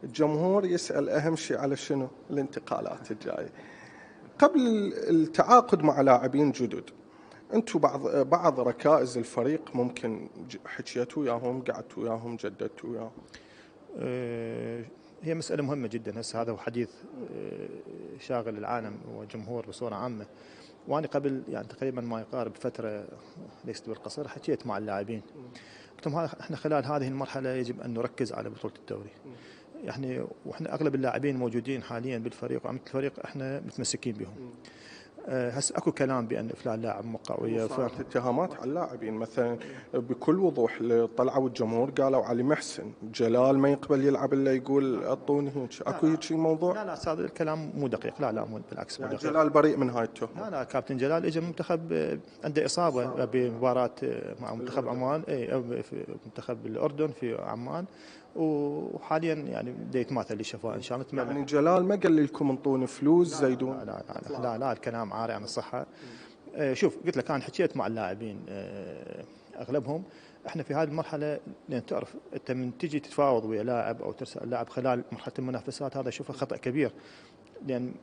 الجمهور يسأل أهم شيء على شنو؟ الانتقالات الجاية. قبل التعاقد مع لاعبين جدد، أنتم بعض ركائز الفريق ممكن حكيتوا وياهم، قعدتوا وياهم، جددتوا وياهم؟ هي مسألة مهمة جدا. هسه هذا هو حديث شاغل العالم والجمهور بصورة عامة. وأنا قبل يعني تقريبا ما يقارب فترة ليست بالقصير حكيت مع اللاعبين، قلت لهم احنا خلال هذه المرحلة يجب أن نركز على بطولة الدوري. يعني واحنا أغلب اللاعبين موجودين حاليا بالفريق وعملة الفريق احنا متمسكين بهم. هسه اكو كلام بان فلان لاعب موقع ويا صارت اتهامات على اللاعبين مثلا بكل وضوح، طلعوا الجمهور قالوا علي محسن جلال ما يقبل يلعب الا يقول اعطوني هيك، اكو هيك موضوع؟ لا هذا الكلام مو دقيق. لا مو بالعكس مو يعني دقيق. جلال بريء من هاي التهمه؟ لا كابتن جلال اجى منتخب عنده اصابه بمباراه مع منتخب عمان، في منتخب الاردن في عمان، وحاليا يعني بده يتماثل للشفاء ان شاء الله. يعني جلال ما قال لكم انطوني فلوس زيدون؟ لا الكلام عاري عن الصحه. شوف قلت لك انا حكيت مع اللاعبين اغلبهم. احنا في هذه المرحله لان تعرف انت من تجي تتفاوض ويا لاعب او ترسل لاعب خلال مرحله المنافسات، هذا اشوفه خطا كبير. لان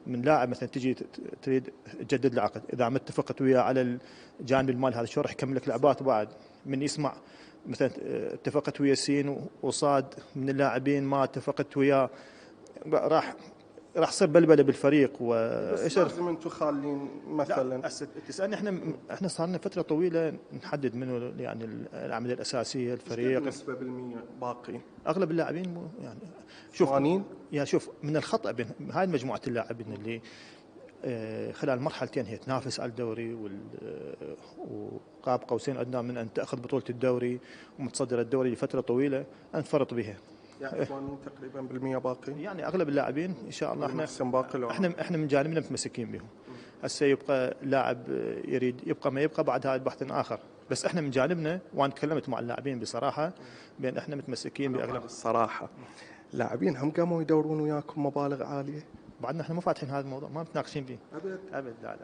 من لاعب مثلا تجي تريد تجدد العقد، اذا ما اتفقت وياه على الجانب المالي هذا شو راح يكمل لك لعبات بعد؟ من يسمع مثلا اتفقت ويا سين وصاد من اللاعبين ما اتفقت وياه، راح تصير بلبله بالفريق. وايش لازم انتم خالين مثلا؟ تسالني احنا صار لنا فتره طويله نحدد منه يعني العمليه الاساسيه الفريق. بالنسبه بالمية باقي اغلب اللاعبين يعني شوف شوف من الخطا بين هاي مجموعه اللاعبين اللي خلال مرحلتين هي تنافس على الدوري وقاب قوسين ادنى من ان تاخذ بطوله الدوري ومتصدر الدوري لفتره طويله، ان تفرط بها. يعني تقريبا بالمية باقي، يعني اغلب اللاعبين ان شاء الله احنا من جانبنا متمسكين بهم. هسه يبقى لاعب يريد يبقى ما يبقى بعد هذا بحث اخر، بس احنا من جانبنا وانا تكلمت مع اللاعبين بصراحه بان احنا متمسكين باغلب الصراحه. اللاعبين هم قاموا يدورون وياكم مبالغ عاليه؟ بعدنا احنا مو فاتحين هذا الموضوع، ما متناقشين به ابد. لا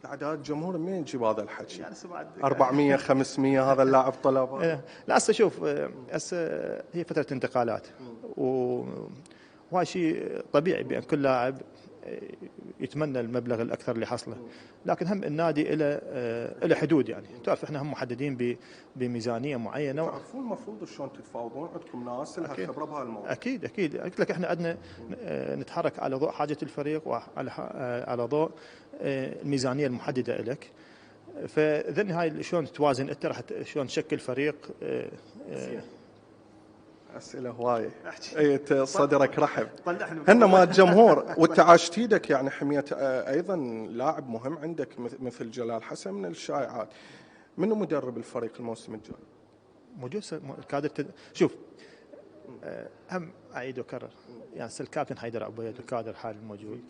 اعداد الجمهور منين يجيب هذا الحكي؟ يعني 400 500 هذا اللاعب طلب؟ لا هسه شوف، هسه هي فتره انتقالات وهذا شيء طبيعي بان كل لاعب يتمنى المبلغ الاكثر اللي حصله، لكن هم النادي له حدود. يعني تعرف احنا هم محددين بميزانيه معينه. تعرفون المفروض شلون تتفاوضون؟ عندكم ناس لها خبره بهالموضوع. اكيد قلت لك احنا عندنا نتحرك على ضوء حاجه الفريق وعلى ضوء الميزانيه المحدده لك. فذن هاي شلون توازن انت راح شلون تشكل فريق. أسئلة هواية. أي صدرك رحب. هن ما الجمهور وأنت عاشت ايدك يعني حمية أيضا لاعب مهم عندك مثل جلال حسن من الشائعات. منو مدرب الفريق الموسم الجاي؟ موجود الكادر شوف هم أعيد وأكرر يعني الكابتن حيدر عبيد والكادر حال موجود،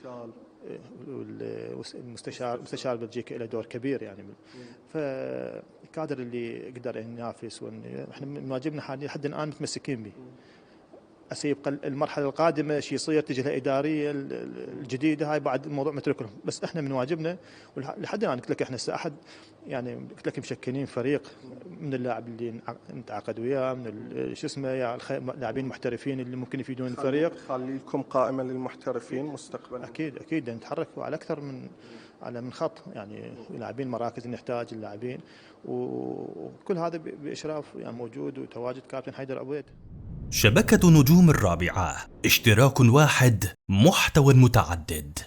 والمستشار بلجيكا له دور كبير يعني. فالكادر اللي قدر ينافس احنا من واجبنا حاليا لحد الان متمسكين به. هسه يبقى المرحله القادمه شيء يصير تجي الاداريه الجديده هاي بعد الموضوع مترك لهم، بس احنا من واجبنا ولحد الان قلت لك احنا احد يعني قلت لك مشكلين فريق من اللاعب اللي نتعاقد وياه من شو اسمه يا لاعبين محترفين اللي ممكن يفيدون الفريق. خلي لكم قائمه للمحترفين مستقبلا. اكيد نتحرك على اكثر من خط، يعني لاعبين مراكز نحتاج اللاعبين، وكل هذا باشراف يعني موجود وتواجد كابتن حيدر عبيد. شبكة نجوم الرابعة، اشتراك واحد محتوى متعدد.